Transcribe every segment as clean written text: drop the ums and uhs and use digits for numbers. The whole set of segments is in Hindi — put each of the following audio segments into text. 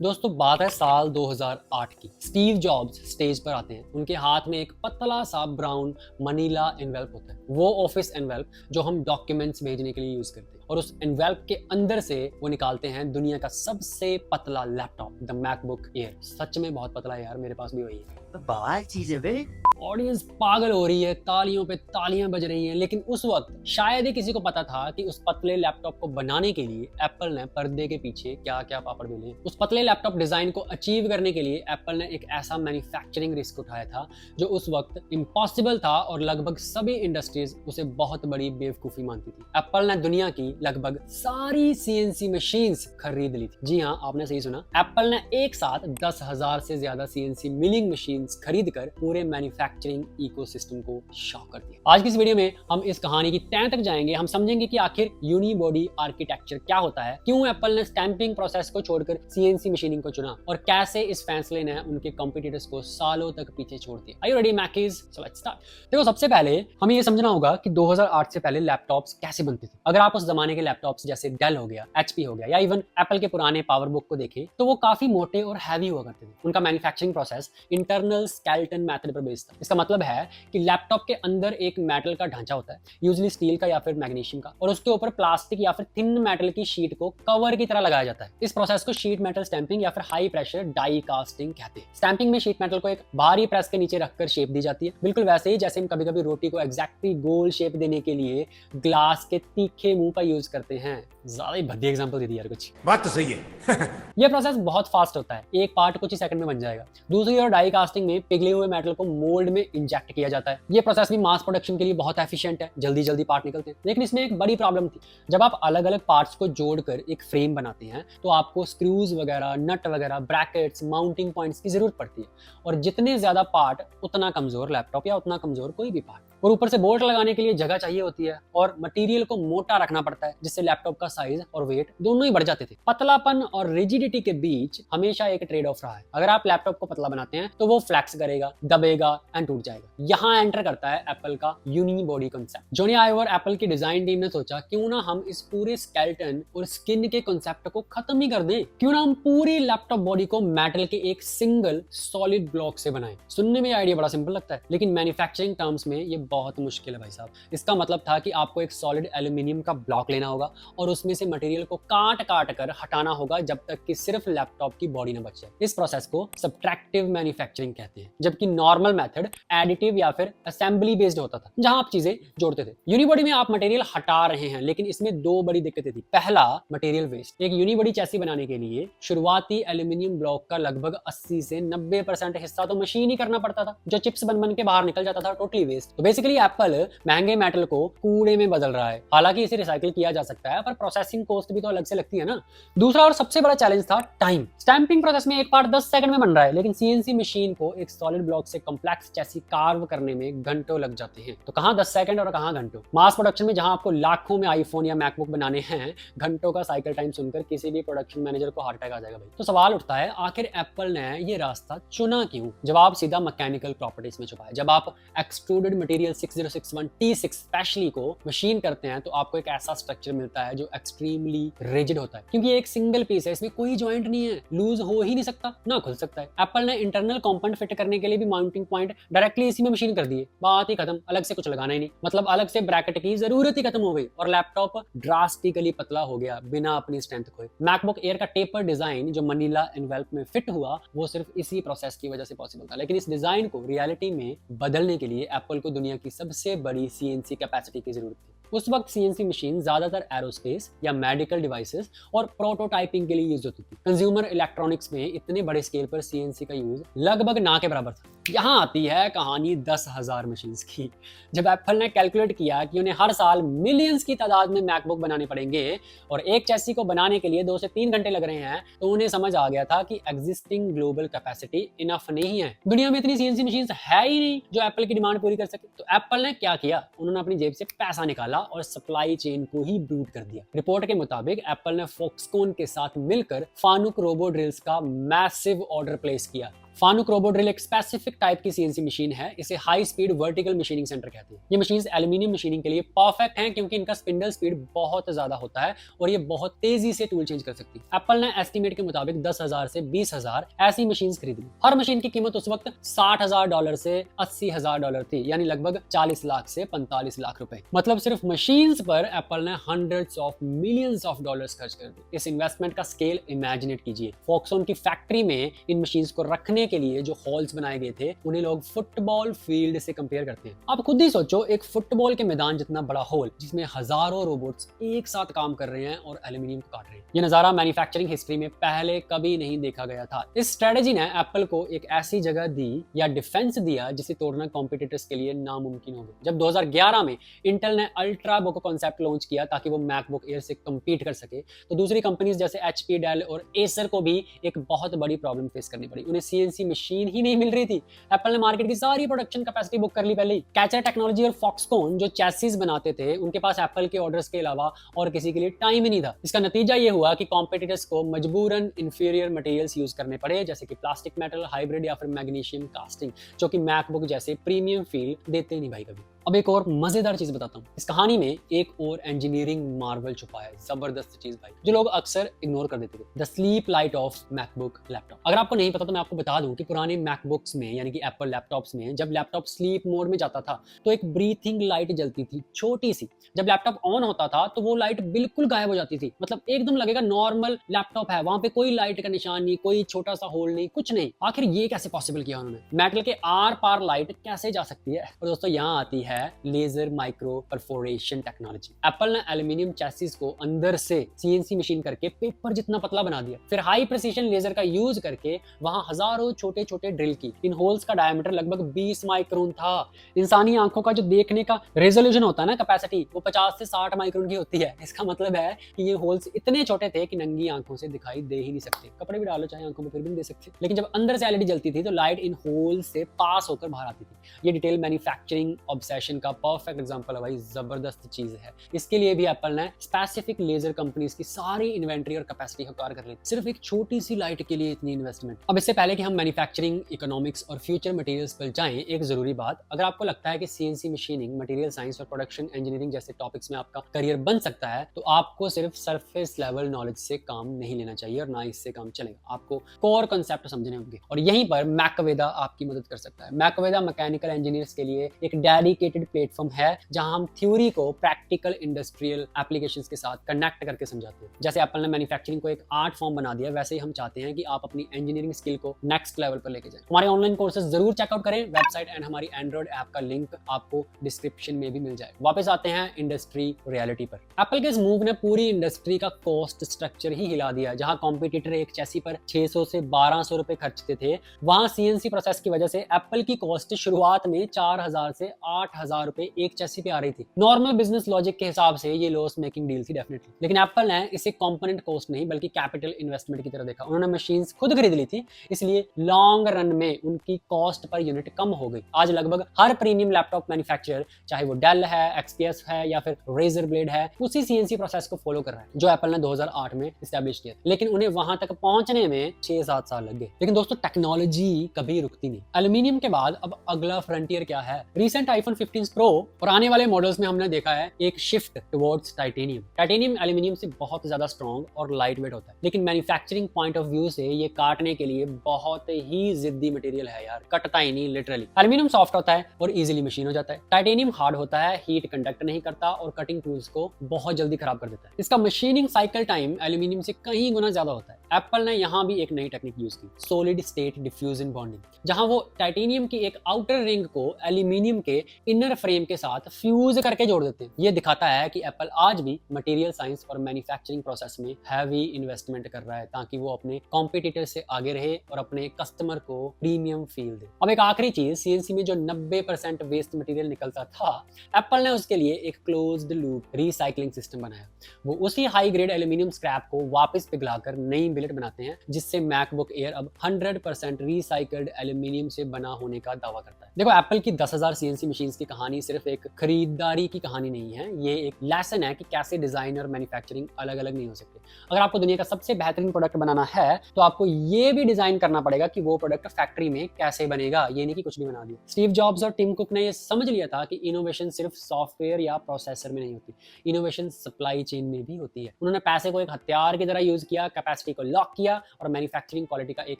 दोस्तों बात है साल 2008 की। स्टीव जॉब्स स्टेज पर आते हैं। उनके हाथ में एक पतला सा ब्राउन मनीला एनवेल्प होता है, वो ऑफिस एनवेल्प जो हम डॉक्यूमेंट्स भेजने के लिए यूज करते हैं। और उस एनवेल्प के अंदर से वो निकालते हैं दुनिया का सबसे पतला लैपटॉप, द मैकबुक एयर। सच में बहुत पतला है यार, मेरे पास भी वही है। तो बवाल चीज है बे। ऑडियंस पागल हो रही है, तालियों पे तालियां बज रही हैं। लेकिन उस वक्त शायद ही किसी को पता था कि उस पतले लैपटॉप को बनाने के लिए एप्पल ने पर्दे के पीछे क्या क्या पापड़ बेले हैं। उस पतले लैपटॉप डिजाइन को अचीव करने के लिए एप्पल ने एक ऐसा मैन्युफैक्चरिंग रिस्क उठाया था जो उस वक्त इम्पॉसिबल था और लगभग सभी इंडस्ट्रीज उसे बहुत बड़ी बेवकूफी मानती थी। एप्पल ने दुनिया की लगभग सारी सीएनसी मशीन्स खरीद ली थी। जी हाँ, आपने सही सुना। एप्पल ने एक साथ 10,000 से ज्यादा सीएनसी मिलिंग मशीन्स खरीद कर पूरे मैन्युफैक्चरिंग इकोसिस्टम को शॉक कर दिया। आज की इस वीडियो में हम इस कहानी की तह तक जाएंगे। हम समझेंगे कि आखिर यूनिबॉडी आर्किटेक्चर क्या होता है, क्यों एप्पल ने स्टैंपिंग प्रोसेस को छोड़कर सीएनसी मशीनिंग को चुना और कैसे इस फैसले ने उनके कॉम्पिटिटर्स को सालों तक पीछे छोड़ दिया। Are you ready Mackies? So let's start. देखो, सबसे पहले हमें यह समझना होगा कि 2008 से पहले लैपटॉप्स कैसे बनते थे। अगर आप उस जमाने के लैपटॉप्स जैसे डेल हो गया, एचपी हो गया या इवन एप्पल के पुराने पावर बुक को देखें तो वो काफी मोटे और हैवी हुआ करते थे। उनका manufacturing process internal skeleton method पर बेस्ड था। इसका मतलब है कि लैपटॉप के अंदर एक मेटल का ढांचा होता है, यूजुअली स्टील का या फिर मैग्नीशियम का, और उसके ऊपर प्लास्टिक या फिर थिन मेटल की शीट को कवर की तरह लगाया जाता है। इस प्रोसेस को शीट मेटल स्टैंपिंग या फिर हाई प्रेशर डाई कास्टिंग कहते हैं। स्टैंपिंग में शीट मेटल को एक भारी प्रेस के नीचे रखकर शेप दी जाती है, बिल्कुल वैसे ही जैसे हम कभी कभी रोटी को एग्जैक्टली गोल शेप देने के लिए ग्लास के तीखे मुंह का यूज करते हैं। ज्यादा ही भद्दी एग्जांपल दे दी यार कुछ। बात तो सही है। यह प्रोसेस बहुत फास्ट होता है, एक पार्ट कुछ ही सेकंड में बन जाएगा। दूसरी ओर डाई कास्टिंग में पिघले हुए मेटल को मोल्ड में इंजेक्ट किया जाता है। यह प्रोसेस भी मास प्रोडक्शन के लिए बहुत एफिशिएंट है, जल्दी जल्दी पार्ट निकलते हैं। लेकिन इसमें एक बड़ी प्रॉब्लम थी। जब आप अलग अलग पार्ट्स को जोड़कर एक फ्रेम बनाते हैं तो आपको स्क्रूज वगैरह, नट वगैरह, ब्रैकेट्स, माउंटिंग पॉइंट्स की जरूरत पड़ती है। और जितने ज्यादा पार्ट उतना कमजोर लैपटॉप या उतना कमजोर कोई भी पार्ट। और ऊपर से बोल्ट लगाने के लिए जगह चाहिए होती है और मटेरियल को मोटा रखना पड़ता है, जिससे लैपटॉप का साइज और वेट दोनों ही बढ़ जाते थे। पतलापन और रिजिडिटी के बीच हमेशा एक ट्रेड ऑफ रहा है। अगर आप लैपटॉप को पतला बनाते हैं तो वो फ्लैक्स करेगा, दबेगा एंड टूट जाएगा। यहाँ एंटर करता है एप्पल का unibody concept. Johnny Ivoire Apple की डिजाइन टीम ने सोचा, क्यों ना हम इस पूरे स्केलेटन और स्किन के कांसेप्ट को खत्म ही कर दें। क्यों ना हम पूरी लैपटॉप बॉडी को मेटल के एक सिंगल सॉलिड ब्लॉक से बनाएं। सुनने में आइडिया बड़ा सिंपल लगता है, लेकिन मैन्युफैक्चरिंग टर्म्स में ये बहुत मुश्किल है भाई साहब। इसका मतलब था कि आपको एक सॉलिड एल्यूमिनियम का ब्लॉक लेना होगा और उसमें से मटेरियल को काट काट कर हटाना होगा जब तक कि सिर्फ लैपटॉप की बॉडी न बच जाए। इस प्रोसेस को सब्ट्रैक्टिव मैन्युफैक्चरिंग कहते हैं, जबकि नॉर्मल मेथड एडिटिव या फिर असेंबली बेस्ड होता था, जहां आप चीजें जोड़ते थे। यूनिबॉडी में आप मटेरियल हटा रहे हैं, लेकिन इसमें दो बड़ी दिक्कतें थी। पहला, मटेरियल वेस्ट। एक यूनिबॉडी चैसी बनाने के लिए शुरुआती एल्यूमिनियम ब्लॉक का लगभग 80 से 90% हिस्सा तो मशीन ही करना पड़ता था, जो चिप्स बन बन के बाहर निकल जाता था, टोटली वेस्ट। तो बेसिकली एप्पल महंगे मेटल को कूड़े में बदल रहा है। हालांकि इसे रिसाइकिल किया जा सकता है, पर प्रोसेसिंग कॉस्ट भी तो अलग से लगती है ना। दूसरा और सबसे बड़ा चैलेंज था टाइम। स्टैंपिंग प्रोसेस में एक पार्ट 10 सेकंड में बन रहा है, लेकिन सीएनसी मशीन को एक सॉलिड ब्लॉक से कॉम्प्लेक्स चैसी कार्व करने में घंटों लग जाते हैं। तो कहां 10 सेकंड और कहां घंटों। मास प्रोडक्शन में जहां आपको लाखों में आईफोन या मैकबुक बनाने हैं, घंटों का साइकिल टाइम सुनकर किसी भी प्रोडक्शन मैनेजर को हार्ट अटैक आ जाएगा भाई। तो सवाल उठता है, आखिर एप्पल ने ये रास्ता चुना क्यों? जवाब सीधा मैकेनिकल प्रॉपर्टीज में छुपा है। जब आप एक्सट्रूडेड मटेरियल 6061T6 स्पेशली को मशीन करते हैं तो आपको एक ऐसा स्ट्रक्चर मिलता है जो एक्सट्रीमली रिजिड होता है, क्योंकि एक सिंगल पीस है, इसमें कोई जॉइंट नहीं है, लूज हो ही नहीं सकता, ना खुल सकता है। एप्पल ने इंटरनल कंपोनेंट फिट करने के लिए भी माउंटिंग पॉइंट डायरेक्टली इसी में मशीन कर दिए। बात ही खत्म, अलग से कुछ लगाना ही नहीं। मतलब अलग से ब्रैकेट की जरूरत ही खत्म हो गई और लैपटॉप ड्रास्टिकली पतला हो गया बिना अपनी स्ट्रेंथ खोए। मैकबुक एयर का टेपर डिजाइन जो मनीला एनवेल्प में फिट हुआ, वो सिर्फ इसी प्रोसेस की वजह से पॉसिबल था। लेकिन इस डिजाइन को रियलिटी में बदलने के लिए एप्पल को दुनिया की सबसे बड़ी सीएनसी कैपेसिटी की जरूरत थी। उस वक्त सीएनसी मशीन ज्यादातर एरोस्पेस या मेडिकल डिवाइसेस और प्रोटोटाइपिंग के लिए यूज होती थी। कंज्यूमर इलेक्ट्रॉनिक्स में इतने बड़े स्केल पर सीएनसी का यूज लगभग ना के बराबर था। यहाँ आती है कहानी 10,000 मशीन्स की। जब एप्पल ने कैलकुलेट किया कि उन्हें हर साल मिलियंस की तादाद में मैकबुक बनाने पड़ेंगे और एक चैसी को बनाने के लिए 2 से 3 घंटे लग रहे हैं, तो उन्हें समझ आ गया था कि एग्जिस्टिंग ग्लोबल कैपेसिटी इनफ नहीं है। दुनिया में इतनी सीएनसी मशीन्स है ही नहीं जो एप्पल की डिमांड पूरी कर सके। तो एप्पल ने क्या किया, उन्होंने अपनी जेब से पैसा निकाला और सप्लाई चेन को ही ब्रूट कर दिया। रिपोर्ट के मुताबिक एप्पल ने फॉक्सकॉन के साथ मिलकर फानुक रोबो ड्रिल्स का मैसिव ऑर्डर प्लेस किया। फानुक रोबो ड्रिल एक स्पेसिफिक टाइप की सीएनसी मशीन है, इसे high speed vertical machining centre कहते हैं। ये मशीन एल्यूमिनियम मशीनिंग के लिए परफेक्ट हैं क्योंकि इनका स्पिंडल स्पीड बहुत ज्यादा होता है और ये बहुत तेजी से टूल चेंज कर सकती है। एप्पल ने एस्टीमेट के मुताबिक 10,000 से 20,000 ऐसी मशीन खरीदी। हर मशीन की कीमत उस वक्त $60,000 से $80,000 थी, यानी लगभग 40 लाख से 45 लाख रुपए। मतलब सिर्फ मशीन्स पर एप्पल ने hundreds of millions of dollars खर्च कर दिए। इस इन्वेस्टमेंट का स्केल इमेजिनेट कीजिए। फॉक्सकॉन की फैक्ट्री में इन मशीन्स को रखने के लिए जो हॉल्स बनाए गए थे उन्हें लोग फुटबॉल फील्ड से कंपेयर करते हैं। आप खुद ही सोचो, एक फुटबॉल के मैदान जितना बड़ा हॉल जिसमें हजारों रोबोट्स एक साथ काम कर रहे हैं और एल्यूमिनियम को काट रहे हैं। ये नजारा मैन्युफैक्चरिंग हिस्ट्री में पहले कभी नहीं देखा गया था। इस स्ट्रेटेजी ने एप्पल को एक ऐसी जगह दी या डिफेंस दिया जिसे तोड़ना कॉम्पिटिटर्स के लिए नामुमकिन हो गया। जब 2011 में इंटेल ने अल्ट्रा बुक कॉन्सेप्ट लॉन्च किया ताकि वो मैकबुक एयर से कम्पीट कर सके, तो दूसरी कंपनीज जैसे HP, डेल और एसर को भी एक बहुत बड़ी प्रॉब्लम फेस करनी पड़ी। उन्हें CNC मशीन ही नहीं मिल रही थी। एप्पल ने मार्केट की सारी प्रोडक्शन कैपेसिटी बुक कर ली पहले ही। कैचर टेक्नोलॉजी और फॉक्सकॉन जो चैसिस बनाते थे, उनके पास एप्पल के ऑर्डर्स के अलावा और किसी के लिए टाइम ही नहीं था। इसका नतीजा ये हुआ कि कॉम्पिटिटर्स को मजबूरन इंफीरियर मटेरियल्स यूज करने पड़े, जैसे कि प्लास्टिक मेटल, हाइब्रिड या फिर मैग्नीशियम कास्टिंग, जो कि मैकबुक जैसे प्रीमियम फील देते नहीं भाई कभी। अब एक और मजेदार चीज बताता हूँ। इस कहानी में एक और इंजीनियरिंग मार्वल छुपा है, जबरदस्त चीज भाई, जो लोग अक्सर इग्नोर कर देते थे। The sleep light of MacBook laptop. अगर आपको नहीं पता तो मैं आपको बता दूं कि पुराने मैकबुक्स में यानी कि एप्पल लैपटॉप्स में जब लैपटॉप स्लीप मोड में जाता था तो एक ब्रीथिंग लाइट जलती थी, छोटी सी। जब लैपटॉप ऑन होता था तो वो लाइट बिल्कुल गायब हो जाती थी। मतलब एकदम लगेगा नॉर्मल लैपटॉप है, वहां पे कोई लाइट का निशान नहीं, कोई छोटा सा होल नहीं, कुछ नहीं। आखिर ये कैसे पॉसिबल किया उन्होंने? मेटल के आर पार लाइट कैसे जा सकती है? और दोस्तों यहाँ आती है laser micro perforation technology. Apple ने एल्यूमिनियम चैसिस को अंदर से CNC मशीन करके पेपर जितना पतला बना दिया, फिर हाई प्रिसीजन लेजर का यूज करके वहां हजारों छोटे छोटे ड्रिल की। इन होल्स का डायमीटर लगभग 20 माइक्रोन था। इंसानी आंखों का जो देखने का रेजोल्यूशन होता है ना, कैपेसिटी, वो 50 से 60 माइक्रोन की होती है। इसका मतलब है कि ये होल्स इतने छोटे थे कि नंगी आंखों से दिखाई दे ही नहीं सकते। कपड़े भी डालो चाहे आंखों में, फिर भी नहीं दे सकते। लेकिन जब अंदर से LED जलती थी तो लाइट इन होल से पास होकर बाहर आती थी। ये डिटेल मैन्युफैक्चरिंग ऑब्सेशन का परफेक्ट एग्जांपल है भाई, जबरदस्त चीज है। इसके लिए भी एप्पल ने स्पेसिफिक लेजर कंपनीज की सारी इन्वेंटरी और कैपेसिटी हकार कर ली, सिर्फ एक छोटी सी लाइट के लिए इतनी इन्वेस्टमेंट। अब इससे पहले कि हम मैन्युफैक्चरिंग, इकोनॉमिक्स और फ्यूचर मटेरियल्स पर जाएं, एक जरूरी बात, अगर आपको लगता है कि CNC मशीनिंग, मटेरियल साइंस और प्रोडक्शन इंजीनियरिंग जैसे टॉपिक्स में आपका करियर बन सकता है, तो आपको सिर्फ सरफेस लेवल नॉलेज से काम नहीं लेना चाहिए और ना इससे काम चलेगा। आपको कोर कॉन्सेप्ट समझने होंगे और यहीं पर मैकवेदा आपकी मदद कर सकता है। मैकवेदा मैकेनिकल इंजीनियर्स के लिए एक डेडिकेटेड प्लेटफॉर्म है जहां हम थ्योरी को प्रैक्टिकल इंडस्ट्रियल एप्लीकेशंस के साथ कनेक्ट करके समझाते हैं। जैसे एप्पल ने मैन्युफैक्चरिंग को एक आर्ट फॉर्म बना दिया, वैसे ही हम चाहते हैं कि आप अपनी इंजीनियरिंग स्किल को नेक्स्ट लेवल पर लेके जाएं। हमारे ऑनलाइन कोर्सेज जरूर चेकआउट करें, वेबसाइट एंड हमारी एंड्रॉइड ऐप का लिंक आपको डिस्क्रिप्शन में भी मिल जाए। वापस आते हैं इंडस्ट्री रियलिटी पर। एप्पल के इस मूव ने पूरी इंडस्ट्री का कॉस्ट स्ट्रक्चर ही हिला दिया। जहां कॉम्पिटिटर एक चैसी पर 600 से 1200 रुपए खर्चते थे, वहां CNC प्रोसेस की वजह से एप्पल की कॉस्ट शुरुआत में 4000 से 8000 रुपए एक चैसी पे आ रही थी। नॉर्मल बिजनेस लॉजिक के हिसाब से ये लॉस मेकिंग डील थी डेफिनेटली, लेकिन एप्पल ने इसे कंपोनेंट कॉस्ट नहीं बल्कि कैपिटल इन्वेस्टमेंट की तरह देखा। उन्होंने मशीन्स खुद खरीद ली थी, इसलिए लॉन्ग रन में उनकी कॉस्ट पर यूनिट कम हो गई। आज लगभग हर प्रीमियम लैपटॉप मैन्युफैक्चरर, चाहे वो डेल है, XPS है या फिर रेजर ब्लेड है, उसी CNC प्रोसेस को फॉलो कर रहा है जो एप्पल ने 2008 में एस्टैब्लिश किया। लेकिन उन्हें वहां तक पहुंचने में 6-7 साल लग गए। लेकिन दोस्तों टेक्नोलॉजी कभी रुकती नहीं। एल्यूमिनियम के बाद अब अगला फ्रंटियर क्या है? रिसेंट iPhone 15 Pro और आने वाले मॉडल्स में हमने देखा है एक shift towards titanium. Titanium aluminium से बहुत ज्यादा स्ट्रॉन्ग और लाइट वेट होता है, लेकिन मैन्युफैक्चरिंग पॉइंट ऑफ व्यू से ये काटने के लिए बहुत ही जिद्दी मटेरियल है यार, कटता ही नहीं लिटरली। एल्यूमिनियम सॉफ्ट होता है और इजीली मशीन हो जाता है। टाइटेनियम हार्ड होता है, हीट कंडक्ट नहीं करता और कटिंग टूल्स को बहुत जल्दी खराब कर देता है। इसका मशीनिंग साइकिल टाइम एल्यूमिनियम से कई गुना ज्यादा होता है। एप्पल ने यहाँ भी एक नई टेक्निक यूज की, सॉलिड स्टेट डिफ्यूजन बॉन्डिंग, जहां वो टाइटेनियम की एक आउटर रिंग को एल्यूमिनियम के इनर फ्रेम के साथ फ्यूज करके जोड़ देते हैं। ये दिखाता है कि एप्पल आज भी मटेरियल साइंस और मैन्युफैक्चरिंग प्रोसेस में हैवी इन्वेस्टमेंट कर रहा है ताकि वो अपने कॉम्पिटिटर से आगे रहे और अपने कस्टमर को प्रीमियम फील दे। अब एक आखिरी चीज, CNC में जो 90% वेस्ट मटेरियल निकलता था, एप्पल ने उसके लिए एक क्लोज्ड लूप रिसाइकलिंग सिस्टम बनाया। वो उसी हाई ग्रेड एल्यूमिनियम स्क्रैप को वापस पिघलाकर नई बिलेट बनाते हैं, जिससे मैकबुक एयर अब 100% रिसाइकल्ड एल्यूमिनियम से बना होने का दावा करता है। देखो, एप्पल की 10,000 CNC मशीन्स की की कहानी सिर्फ एक खरीदारी की कहानी नहीं है, ये एक लेसन है कि कैसे डिजाइन और मैन्युफैक्चरिंग अलग अलग नहीं हो सकते। अगर आपको दुनिया का सबसे बेहतरीन प्रोडक्ट बनाना है तो आपको ये भी डिजाइन करना पड़ेगा कि वो प्रोडक्ट फैक्ट्री में कैसे बनेगा, ये नहीं कि कुछ भी बना दिया। स्टीव जॉब्स और टिम कुक ने ये समझ लिया था कि इनोवेशन सिर्फ सॉफ्टवेयर या प्रोसेसर में नहीं होती, इनोवेशन सप्लाई चेन में भी होती है। उन्होंने पैसे को एक हथियार की तरह यूज किया, कैपेसिटी को लॉक किया और मैन्युफैक्चरिंग क्वालिटी का एक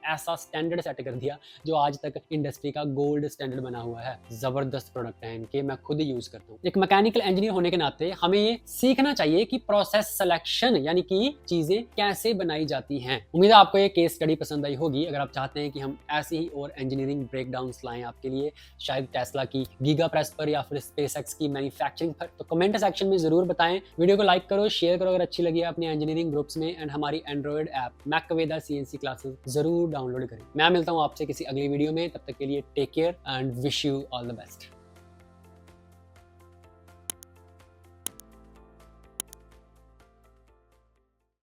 ऐसा स्टैंडर्ड सेट कर दिया जो आज तक इंडस्ट्री का गोल्ड स्टैंडर्ड बना हुआ है। जबरदस्त प्रोडक्ट है इनके, मैं खुद यूज करता हूँ। एक मैकेनिकल इंजीनियर होने के नाते हमें ये सीखना चाहिए कि प्रोसेस सिलेक्शन यानी कि चीजें कैसे बनाई जाती हैं। उम्मीद है आपको ये केस स्टडी पसंद आई होगी। अगर आप चाहते हैं कि हम ऐसी ही और इंजीनियरिंग ब्रेकडाउन्स लाएं आपके लिए, शायद टेस्ला की गीगा प्रेस पर या फिर स्पेसएक्स की मैन्युफैक्चरिंग पर, तो कमेंट सेक्शन में जरूर बताएं। वीडियो को लाइक करो, शेयर करो अगर अच्छी लगी है अपने इंजीनियरिंग ग्रुप्स में, एंड हमारी एंड्रॉइड ऐप मैकवेदा CNC क्लासेस जरूर डाउनलोड करें। मैं मिलता हूँ आपसे किसी अगली वीडियो में, तब तक के लिए take care and wish you all the best.